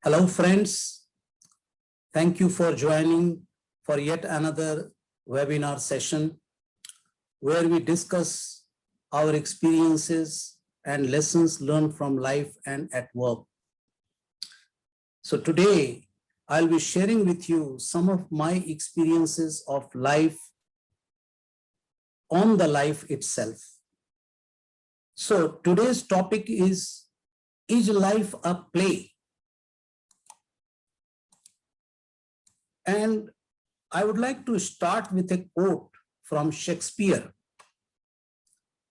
Hello, friends. Thank you for joining for yet another webinar session where we discuss our experiences and lessons learned from life and at work. So today, I'll be sharing with you some of my experiences of life on the life itself. So today's topic is life a play? And I would like to start with a quote from Shakespeare.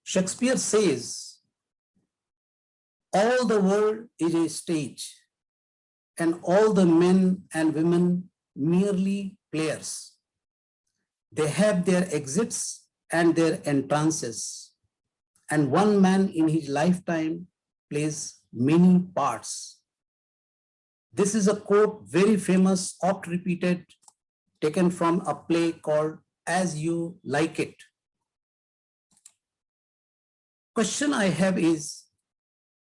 Shakespeare says, "All the world is a stage, and all the men and women merely players. They have their exits and their entrances, and one man in his lifetime plays many parts." This is a quote very famous, oft repeated, taken from a play called As You Like It. Question I have is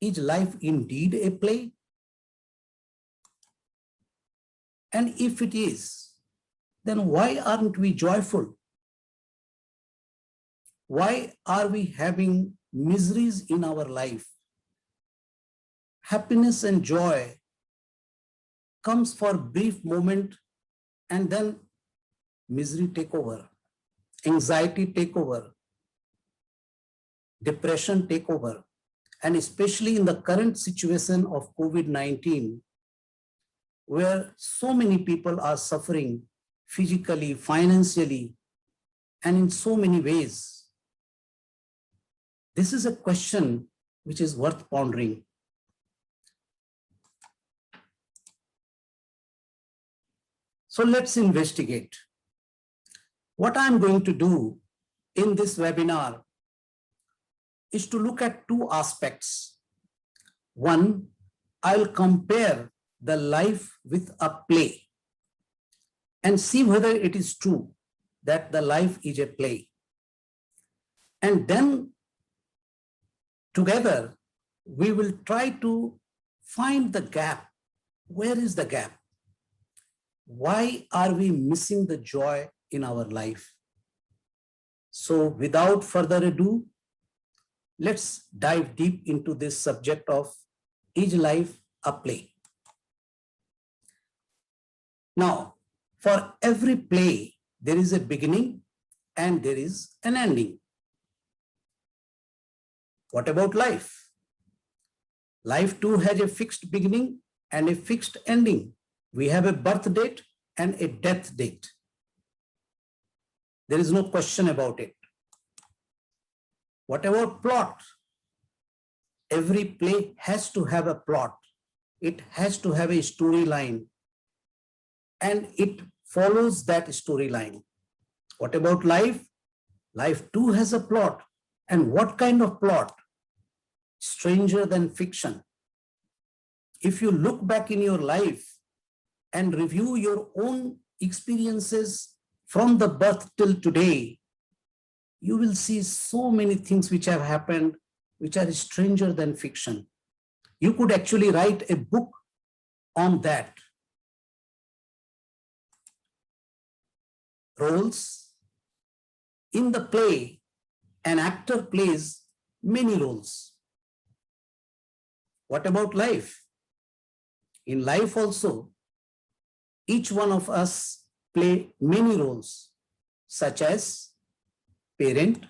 life indeed a play? And if it is, then why aren't we joyful? Why are we having miseries in our life? Happiness and joy comes for a brief moment and then misery take over, anxiety take over, depression take over. And especially in the current situation of COVID-19, where so many people are suffering physically, financially, and in so many ways. This is a question which is worth pondering. So let's investigate. What I'm going to do in this webinar is to look at two aspects. One, I'll compare the life with a play and see whether it is true that the life is a play. And then together, we will try to find the gap. Where is the gap? Why are we missing the joy in our life? So without further ado, let's dive deep into this subject of is life a play? Now, for every play, there is a beginning and there is an ending. What about life? Life too has a fixed beginning and a fixed ending. We have a birth date and a death date. There is no question about it. What about plot? Every play has to have a plot. It has to have a storyline, and it follows that storyline. What about life? Life too has a plot. And what kind of plot? Stranger than fiction. If you look back in your life and review your own experiences from the birth till today, you will see so many things which have happened which are stranger than fiction. You could actually write a book on that. Roles. In the play, an actor plays many roles. What about life? In life also, each one of us play many roles, such as parent,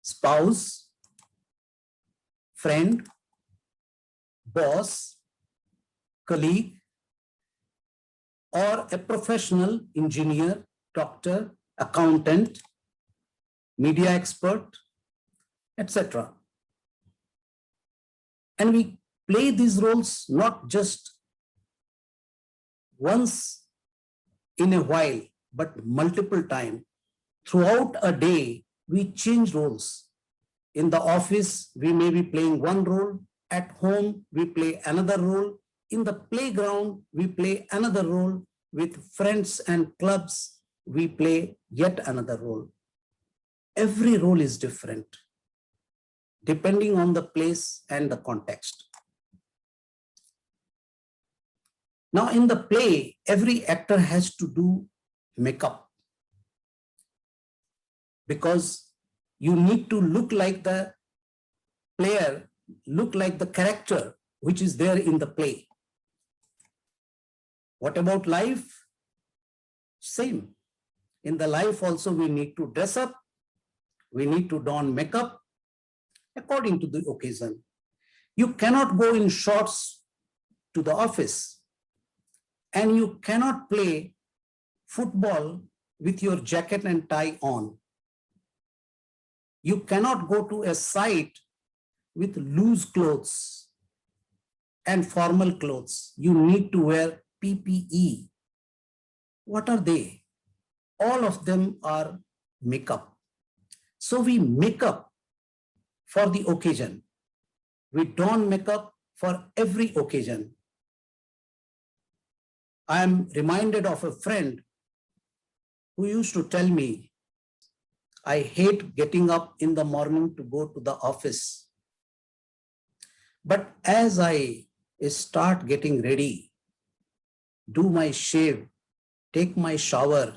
spouse, friend, boss, colleague, or a professional engineer, doctor, accountant, media expert, etc. And we play these roles not just once in a while, but multiple times. Throughout a day, we change roles. In the office, we may be playing one role. At home, we play another role. In the playground, we play another role. With friends and clubs, we play yet another role. Every role is different, depending on the place and the context. Now in the play, every actor has to do makeup because you need to look like the player, look like the character which is there in the play. What about life? Same. In the life also we need to dress up, we need to don makeup according to the occasion. You cannot go in shorts to the office, and you cannot play football with your jacket and tie on. You cannot go to a site with loose clothes and formal clothes. You need to wear PPE. What are they? All of them are makeup. So we make up for the occasion. We don makeup for every occasion. I am reminded of a friend who used to tell me, I hate getting up in the morning to go to the office. But as I start getting ready, do my shave, take my shower,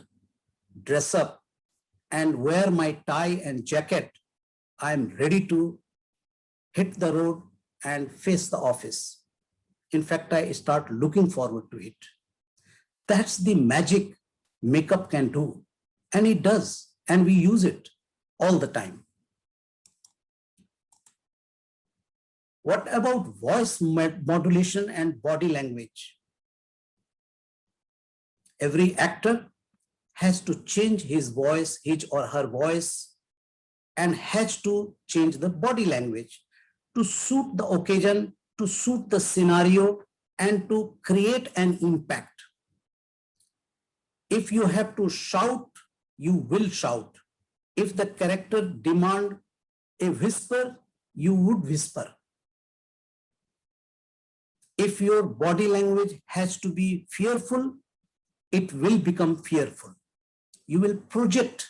dress up, and wear my tie and jacket, I'm ready to hit the road and face the office. In fact, I start looking forward to it. That's the magic makeup can do. And it does. And we use it all the time. What about voice modulation and body language? Every actor has to change his voice, his or her voice, and has to change the body language to suit the occasion, to suit the scenario, and to create an impact. If you have to shout, you will shout. If the character demand a whisper, you would whisper. If your body language has to be fearful, it will become fearful. You will project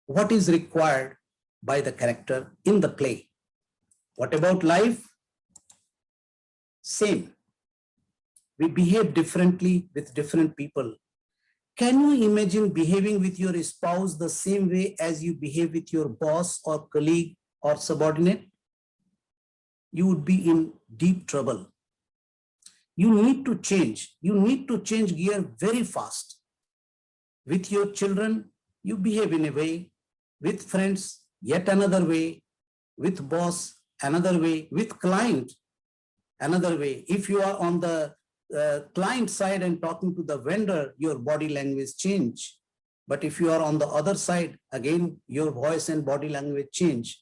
what is required by the character in the play. What about life? Same. We behave differently with different people. Can you imagine behaving with your spouse the same way as you behave with your boss or colleague or subordinate? You would be in deep trouble. You need to change. You need to change gear very fast. With your children, you behave in a way. With friends, yet another way. With boss, another way. With client, another way. If you are on the client side and talking to the vendor, your body language change. But if you are on the other side, again, your voice and body language change.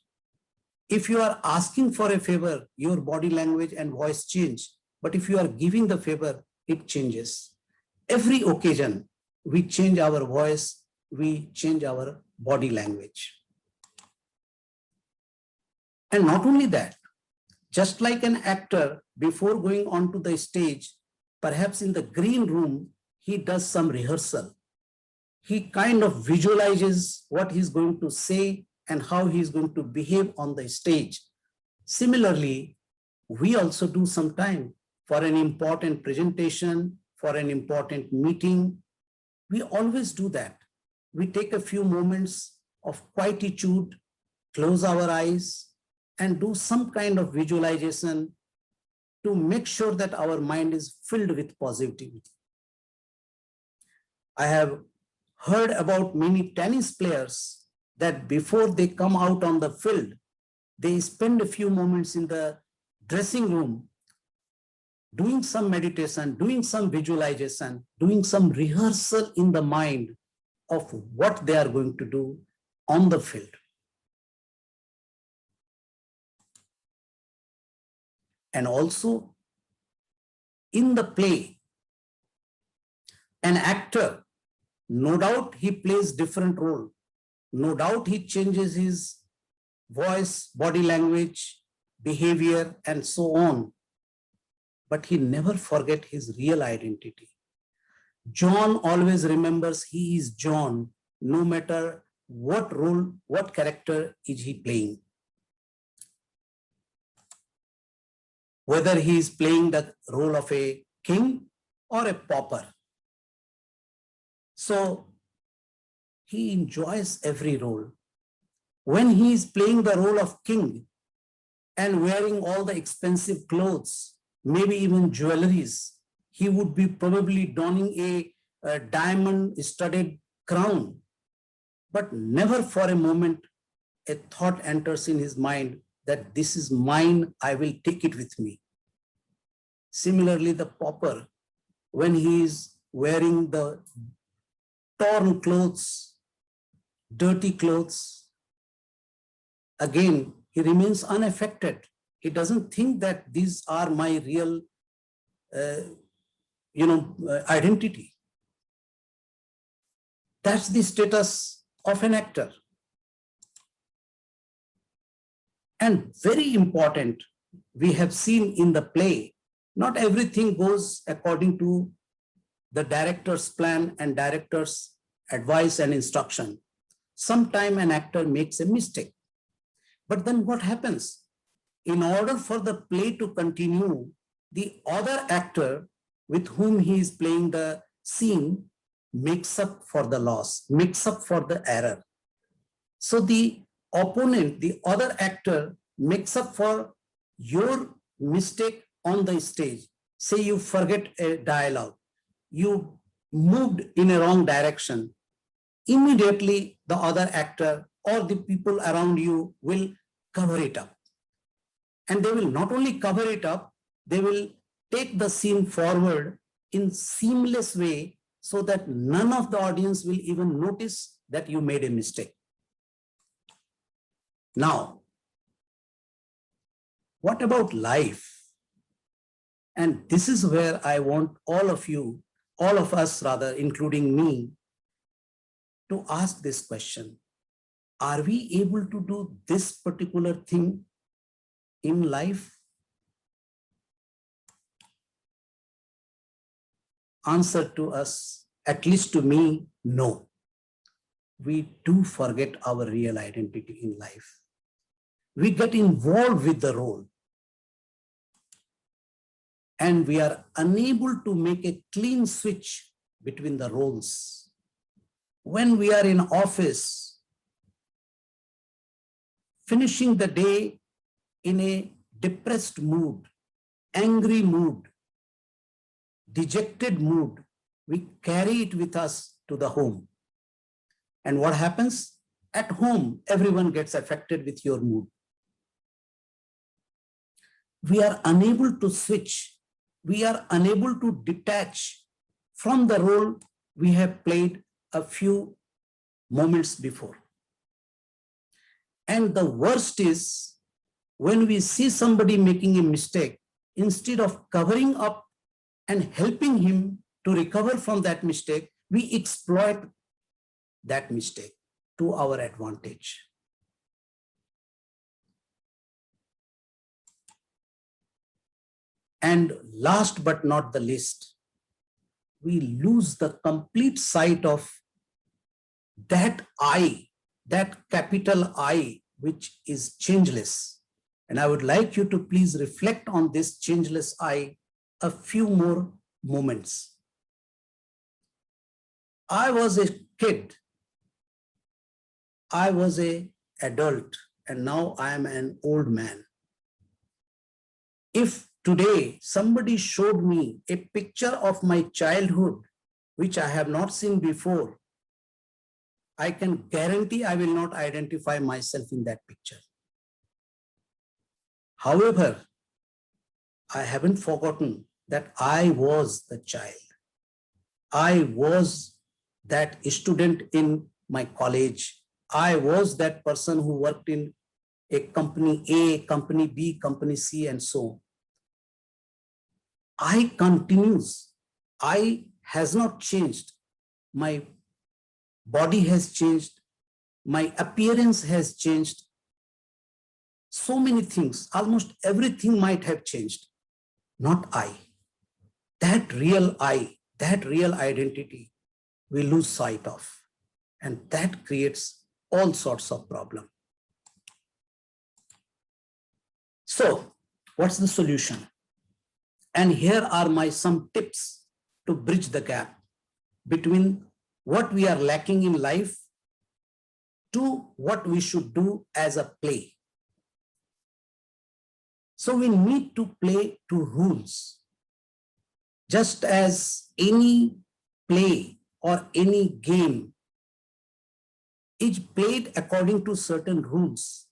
If you are asking for a favor, your body language and voice change. But if you are giving the favor, it changes. Every occasion, we change our voice, we change our body language. And not only that, just like an actor, before going onto the stage, perhaps in the green room, he does some rehearsal. He kind of visualizes what he's going to say and how he's going to behave on the stage. Similarly, we also do some time for an important presentation, for an important meeting. We always do that. We take a few moments of quietude, close our eyes, and do some kind of visualization to make sure that our mind is filled with positivity. I have heard about many tennis players that before they come out on the field, they spend a few moments in the dressing room doing some meditation, doing some visualization, doing some rehearsal in the mind of what they are going to do on the field. And also in the play, an actor, no doubt he plays different role. No doubt he changes his voice, body language, behavior, and so on. But he never forget his real identity. John always remembers he is John, no matter what role, what character is he playing. Whether he is playing the role of a king or a pauper. So he enjoys every role. When he is playing the role of king and wearing all the expensive clothes, maybe even jewelries, he would be probably donning a diamond-studded crown. But never for a moment a thought enters in his mind that this is mine, I will take it with me. Similarly, the pauper, when he is wearing the torn clothes, dirty clothes, again, he remains unaffected. He doesn't think that these are my real, identity. That's the status of an actor. And very important, we have seen in the play, not everything goes according to the director's plan and director's advice and instruction. Sometimes an actor makes a mistake. But then what happens? In order for the play to continue, the other actor with whom he is playing the scene makes up for the loss, makes up for the error. So the opponent, the other actor, makes up for your mistake on the stage. Say you forget a dialogue, you moved in a wrong direction. Immediately, the other actor or the people around you will cover it up. And they will not only cover it up, they will take the scene forward in seamless way so that none of the audience will even notice that you made a mistake. Now, what about life? And this is where I want all of you, all of us rather, including me, to ask this question. Are we able to do this particular thing in life? Answer to us, at least to me, no. We do forget our real identity in life. We get involved with the role. And we are unable to make a clean switch between the roles. When we are in office, finishing the day in a depressed mood, angry mood, dejected mood, we carry it with us to the home. And what happens? At home, everyone gets affected with your mood. We are unable to switch. We are unable to detach from the role we have played a few moments before. And the worst is when we see somebody making a mistake, instead of covering up and helping him to recover from that mistake, we exploit that mistake to our advantage. And last but not the least, we lose the complete sight of that I, that capital I, which is changeless. And I would like you to please reflect on this changeless I a few more moments. I was a kid, I was an adult, and now I am an old man. If today somebody showed me a picture of my childhood, which I have not seen before, I can guarantee I will not identify myself in that picture. However, I haven't forgotten that I was the child. I was that student in my college. I was that person who worked in a company A, company B, company C, and so on. I continues. I has not changed. My body has changed. My appearance has changed. So many things, almost everything might have changed. Not I. That real I, that real identity, we lose sight of. And that creates all sorts of problems. So, what's the solution? And here are my some tips to bridge the gap between what we are lacking in life to what we should do as a play. So we need to play to rules. Just as any play or any game is played according to certain rules.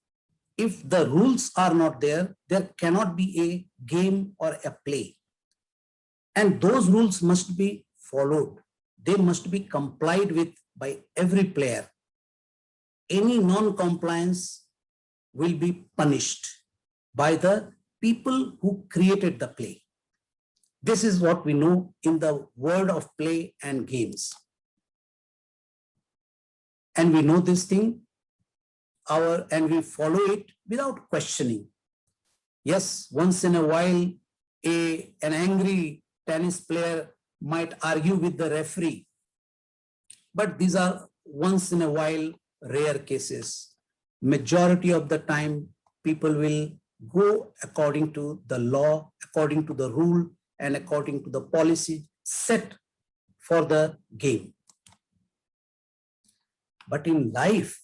If the rules are not there, there cannot be a game or a play. And those rules must be followed. They must be complied with by every player. Any non-compliance will be punished by the people who created the play. This is what we know in the world of play and games. And we know this thing, and we follow it without questioning. Yes, once in a while, an angry tennis player might argue with the referee, but these are once in a while rare cases. Majority of the time, people will go according to the law, according to the rule, and according to the policy set for the game. But in life,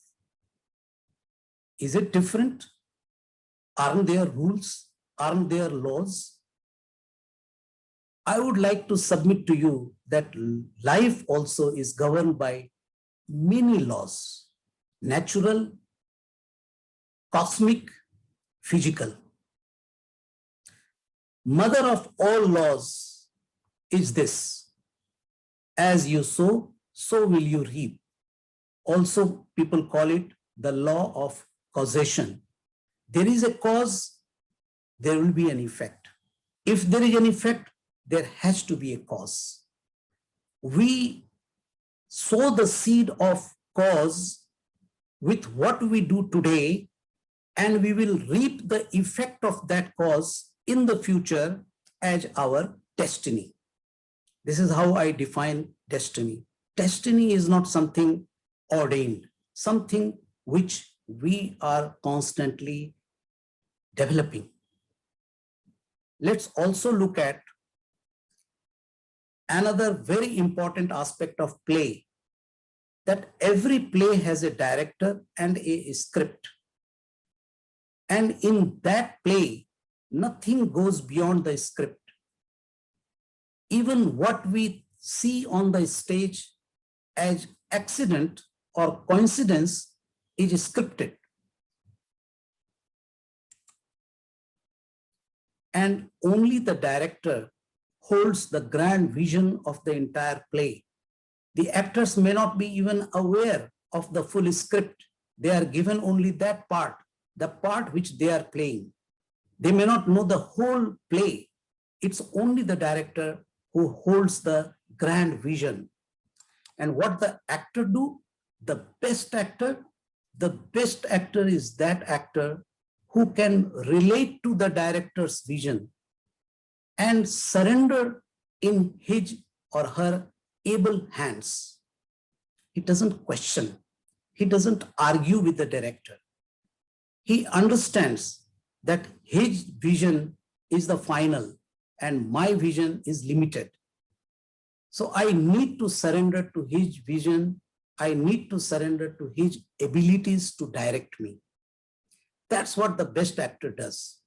is it different? Aren't there rules? Aren't there laws? I would like to submit to you that life also is governed by many laws: natural, cosmic, physical. Mother of all laws is this: as you sow, so will you reap. Also, people call it the law of causation. There is a cause, there will be an effect. If there is an effect, there has to be a cause. We sow the seed of cause with what we do today, and we will reap the effect of that cause in the future as our destiny. This is how I define destiny. Destiny is not something ordained, something which we are constantly developing. Let's also look at another very important aspect of play, that every play has a director and a script. And in that play, nothing goes beyond the script. Even what we see on the stage as accident or coincidence is scripted. And only the director holds the grand vision of the entire play. The actors may not be even aware of the full script. They are given only that part, the part which they are playing. They may not know the whole play. It's only the director who holds the grand vision. And what the actor do? The best actor is that actor who can relate to the director's vision and surrender in his or her able hands. He doesn't question. He doesn't argue with the director. He understands that his vision is the final and my vision is limited. So I need to surrender to his vision. I need to surrender to his abilities to direct me. That's what the best actor does.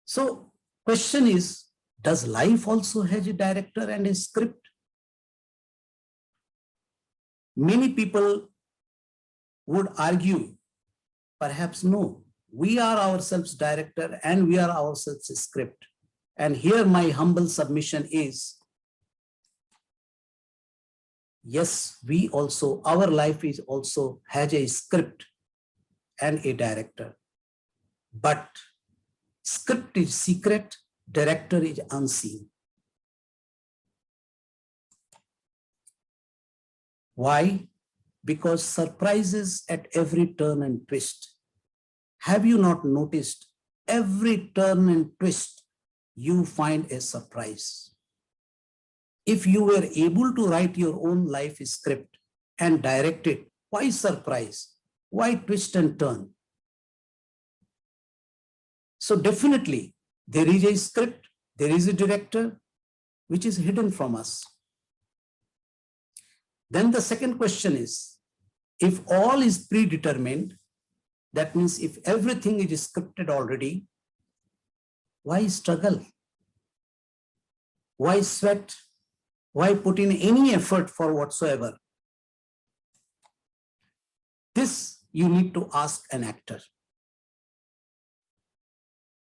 So question is, does life also have a director and a script? Many people would argue, perhaps no, we are ourselves director and we are ourselves a script. And here my humble submission is, yes, we also, our life is also has a script and a director. But script is secret, director is unseen. Why? Because surprises at every turn and twist. Have you not noticed every turn and twist you find a surprise? If you were able to write your own life script and direct it, why surprise? Why twist and turn? So definitely there is a script, there is a director, which is hidden from us. Then the second question is, if all is predetermined, that means if everything is scripted already, why struggle? Why sweat? Why put in any effort for whatsoever? This you need to ask an actor.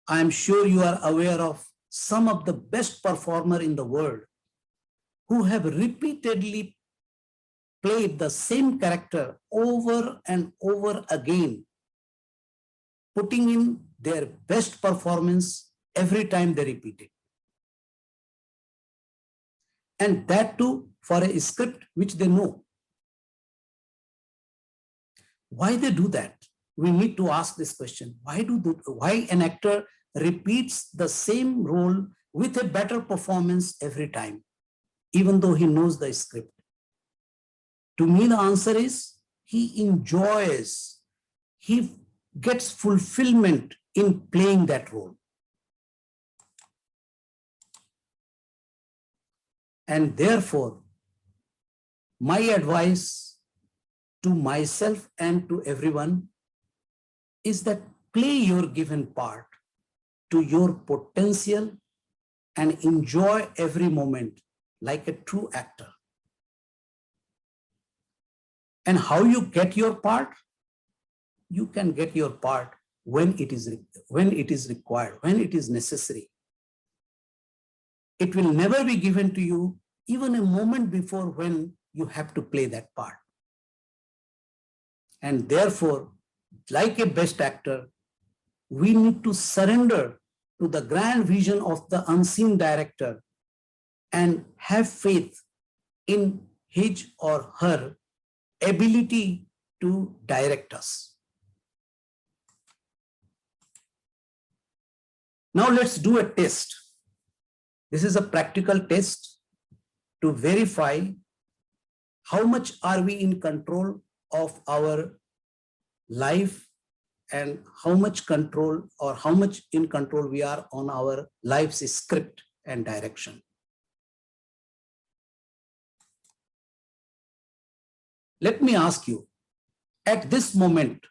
I am sure you are aware of some of the best performers in the world who have repeatedly played the same character over and over again, putting in their best performance every time they repeat it. And that too for a script which they know. Why they do that? We need to ask this question. Why an actor repeats the same role with a better performance every time, even though he knows the script? To me, the answer is he enjoys, he gets fulfillment in playing that role. And therefore, my advice to myself and to everyone is that play your given part to your potential and enjoy every moment like a true actor. And how you get your part? You can get your part when it is required, when it is necessary. It will never be given to you even a moment before when you have to play that part. And therefore, like a best actor, we need to surrender to the grand vision of the unseen director and have faith in his or her ability to direct us. Now let's do a test. This is a practical test to verify how much are we in control of our life and how much control or how much in control we are on our life's script and direction. Let me ask you, at this moment,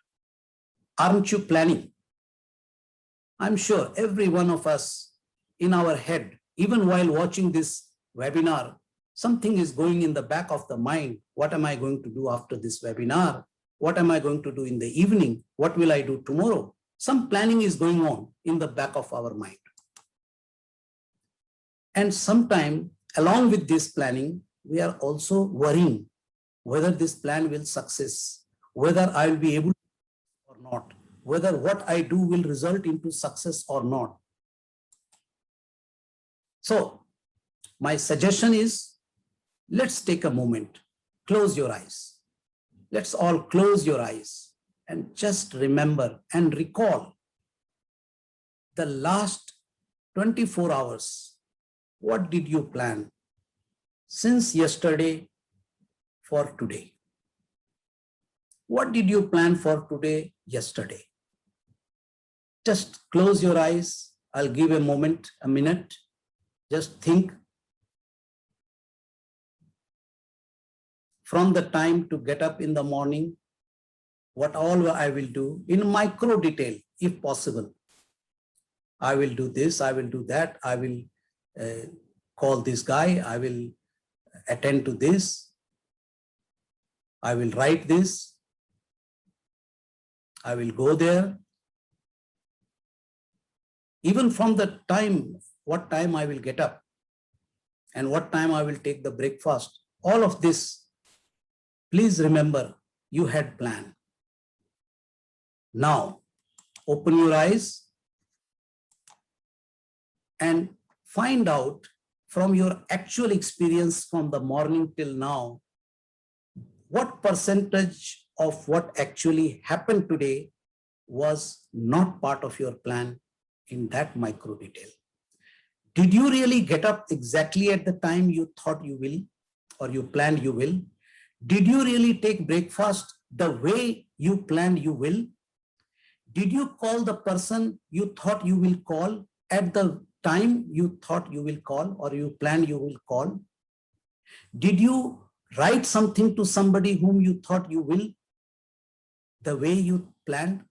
aren't you planning? I'm sure every one of us in our head, even while watching this webinar, something is going in the back of the mind. What am I going to do after this webinar? What am I going to do in the evening? What will I do tomorrow? Some planning is going on in the back of our mind. And sometime along with this planning, we are also worrying whether this plan will success, whether I will be able to or not, whether what I do will result into success or not. So my suggestion is, let's take a moment, close your eyes. Let's all close your eyes and just remember and recall the last 24 hours. What did you plan since yesterday for today? What did you plan for today, yesterday? Just close your eyes. I'll give a moment, a minute. Just think. From the time to get up in the morning, what all I will do in micro detail, if possible. I will do this, I will do that, I will call this guy, I will attend to this, I will write this, I will go there. Even from the time, what time I will get up and what time I will take the breakfast, all of this. Please remember, you had planned. Now, open your eyes and find out from your actual experience from the morning till now, what percentage of what actually happened today was not part of your plan in that micro detail. Did you really get up exactly at the time you thought you will or you planned you will? Did you really take breakfast the way you planned you will? Did you call the person you thought you will call at the time you thought you will call or you planned you will call? Did you write something to somebody whom you thought you will the way you planned?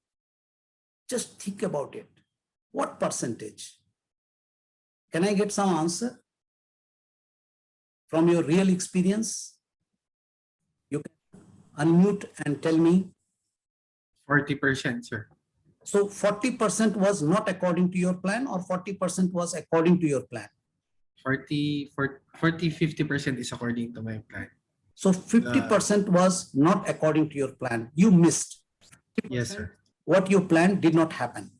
Just think about it. What percentage? Can I get some answer from your real experience? You can unmute and tell me. 40%, sir. So 40% was not according to your plan, or 40% was according to your plan? 50% is according to my plan. So 50% was not according to your plan. You missed. Yes, sir. What you planned did not happen.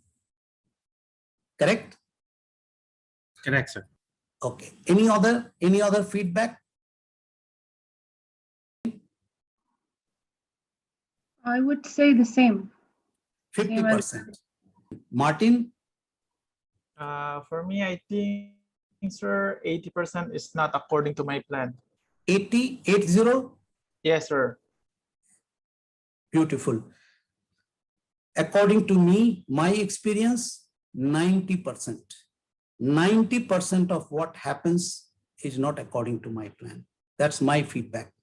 Correct? Correct, sir. Okay. Any other feedback? I would say the same. 50%. Martin? For me, I think, sir, 80% is not according to my plan. 80? Yes, sir. Beautiful. According to me, my experience, 90%. 90% of what happens is not according to my plan. That's my feedback.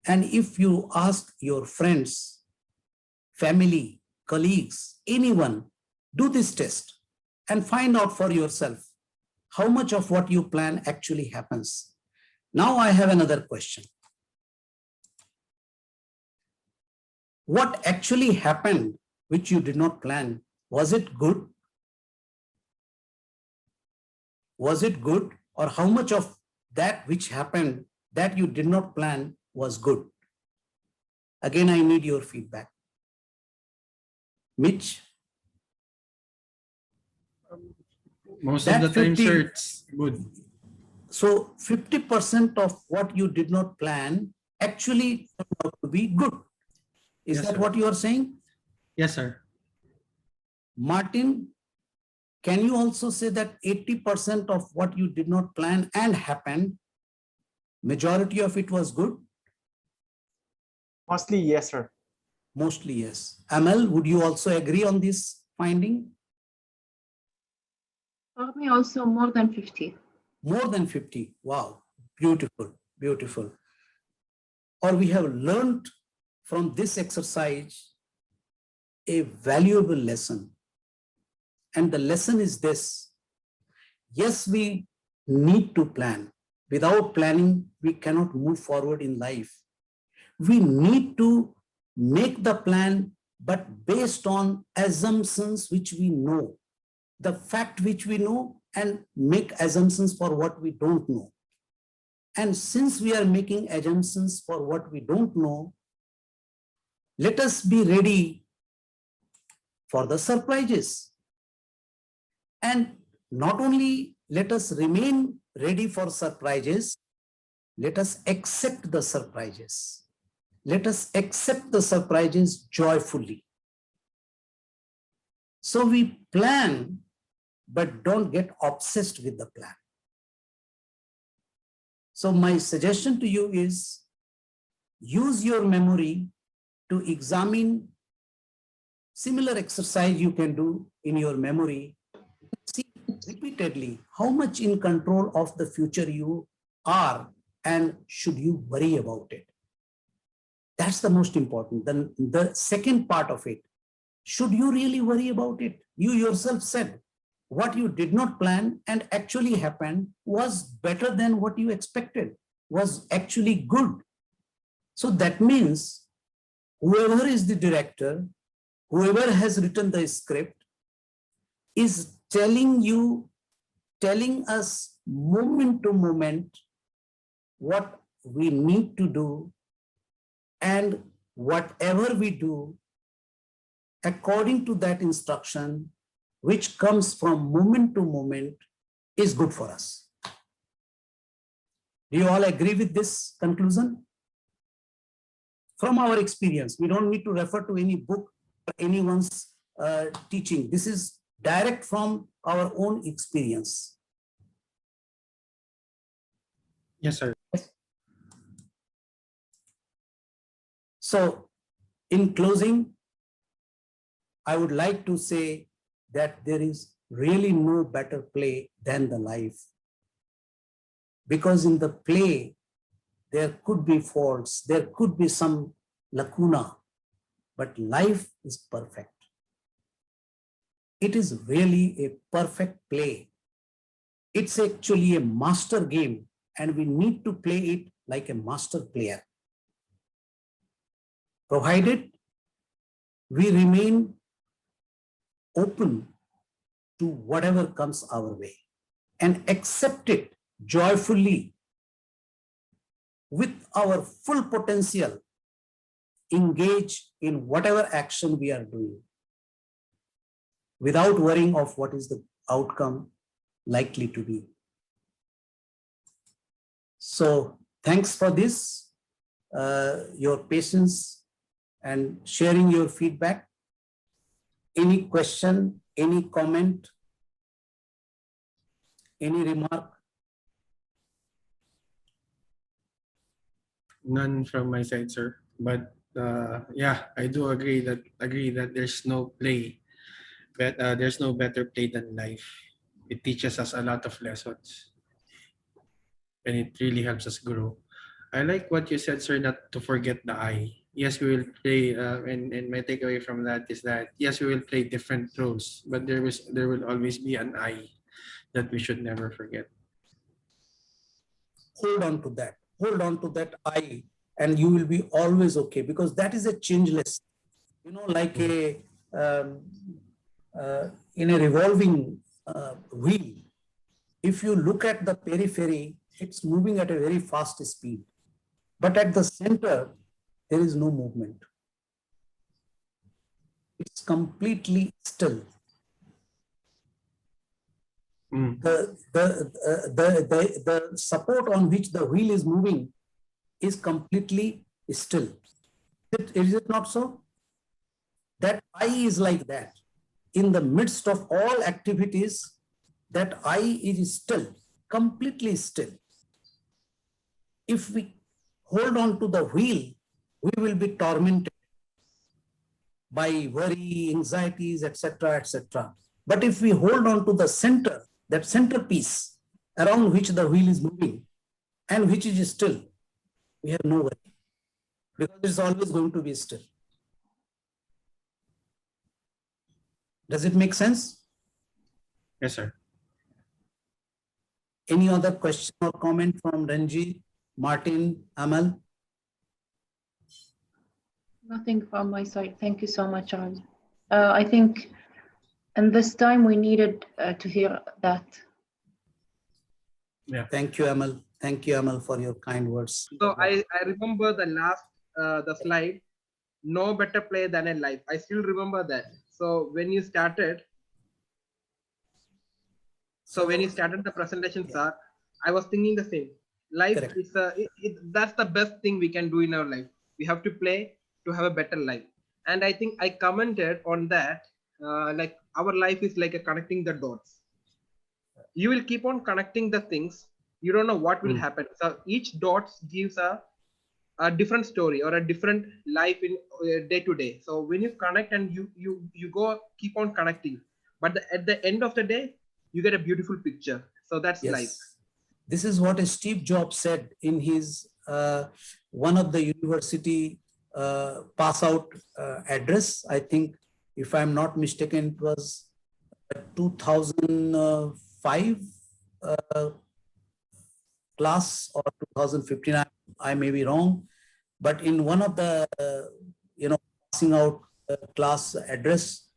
And if you ask your friends, family, colleagues, anyone, do this test and find out for yourself how much of what you plan actually happens. Now I have another question. What actually happened which you did not plan? Was it good? Was it good? Or how much of that which happened that you did not plan was good? Again, I need your feedback. Mitch? Most of the time, sir, it's good. So 50% of what you did not plan actually turned out to be good. Is Yes, that sir. what you are saying? Yes, sir. Martin, can you also say that 80% of what you did not plan and happened, majority of it was good? Mostly, yes, sir. Mostly yes. Amal, would you also agree on this finding? For me, also more than 50. More than 50. Wow. Beautiful. Beautiful. Or we have learned from this exercise a valuable lesson. And the lesson is this. Yes, we need to plan. Without planning, we cannot move forward in life. We need to make the plan, but based on assumptions which we know, the fact which we know, and make assumptions for what we don't know. And since we are making assumptions for what we don't know, let us be ready for the surprises. And not only let us remain ready for surprises, let us accept the surprises. Let us accept the surprises joyfully. So we plan, but don't get obsessed with the plan. So my suggestion to you is use your memory to examine similar exercise you can do in your memory. See repeatedly how much in control of the future you are, and should you worry about it. That's the most important. Then the second part of it, should you really worry about it? You yourself said what you did not plan and actually happened was better than what you expected, was actually good. So that means whoever is the director, whoever has written the script is telling us moment to moment what we need to do, and whatever we do according to that instruction, which comes from moment to moment, is good for us. Do you all agree with this conclusion? From our experience, we don't need to refer to any book or anyone's teaching. This is direct from our own experience. Yes, sir. So in closing, I would like to say that there is really no better play than the life. Because in the play, there could be faults, there could be some lacuna, but life is perfect. It is really a perfect play. It's actually a master game, and we need to play it like a master player. Provided we remain open to whatever comes our way and accept it joyfully with our full potential, engage in whatever action we are doing without worrying of what is the outcome likely to be. So thanks for this, your patience and sharing your feedback. Any question, any comment, any remark? None from my side, sir. But yeah, I do agree that there's no play, but there's no better play than life. It teaches us a lot of lessons, and it really helps us grow. I like what you said, sir, not to forget the I. Yes, we will play, and my takeaway from that is that yes, we will play different roles, but there will always be an I that we should never forget. Hold on to that. Hold on to that I, and you will be always okay, because that is a changeless, like a in a revolving wheel. If you look at the periphery, it's moving at a very fast speed, but at the center, there is no movement. It's completely still. The support on which the wheel is moving is completely still. Is it not so? That I is like that. In the midst of all activities, that I is still, completely still. If we hold on to the wheel, we will be tormented by worry, anxieties, etc., etc. But if we hold on to the center, that centerpiece around which the wheel is moving and which is still, we have no worry, because it's always going to be still. Does it make sense? Yes, sir. Any other question or comment from Ranjit, Martin, Amal? Nothing from my side. Thank you so much, Arun. I think in this time we needed to hear that. Yeah. Thank you, Amal. Thank you, Amal, for your kind words. So I remember the last the slide, no better play than a life. I still remember that. So when you started the presentation, sir, I was thinking the same. Life Correct. is that's the best thing we can do in our life. We have to play to have a better life. And I think I commented on that, like our life is like a connecting the dots. You will keep on connecting the things. You don't know what will happen. So each dot gives a different story or a different life in day to day. So when you connect and you go keep on connecting, but at the end of the day, you get a beautiful picture. So that's life. This is what Steve Jobs said in his one of the university pass out address. I think, if I'm not mistaken, it was 2005 class or 2015. I may be wrong, but in one of the passing out class address,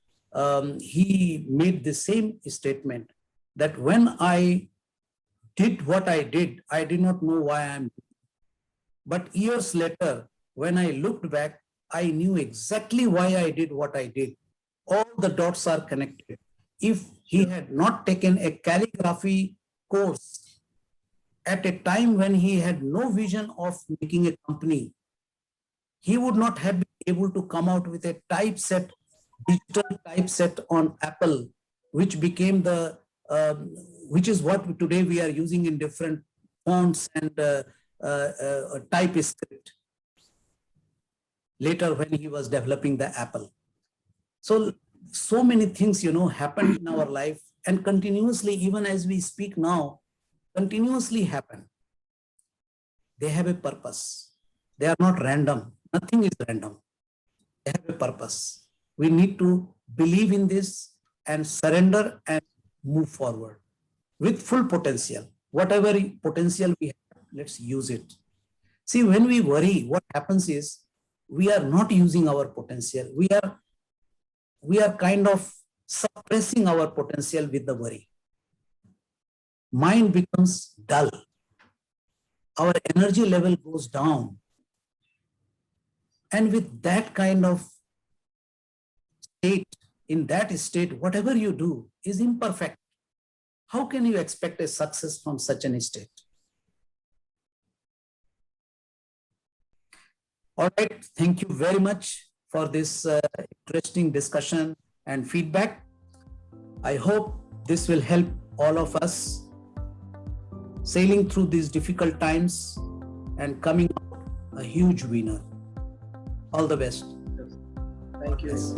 he made the same statement, that when I did what I did not know why I'm doing. But years later, when I looked back, I knew exactly why I did what I did. All the dots are connected. If he had not taken a calligraphy course at a time when he had no vision of making a company, he would not have been able to come out with a typeset, digital typeset on Apple, which became the which is what today we are using in different fonts and TypeScript. Later, when he was developing the Apple. So many things, happened in our life and continuously, even as we speak now, continuously happen. They have a purpose. They are not random. Nothing is random. They have a purpose. We need to believe in this and surrender and move forward with full potential. Whatever potential we have, let's use it. See, when we worry, what happens is we are not using our potential. We are kind of suppressing our potential with the worry. Mind becomes dull. Our energy level goes down. And with that kind of state, in that state, whatever you do is imperfect. How can you expect a success from such an state? All right, thank you very much for this interesting discussion and feedback. I hope this will help all of us sailing through these difficult times and coming out a huge winner. All the best. Thank you. Yes.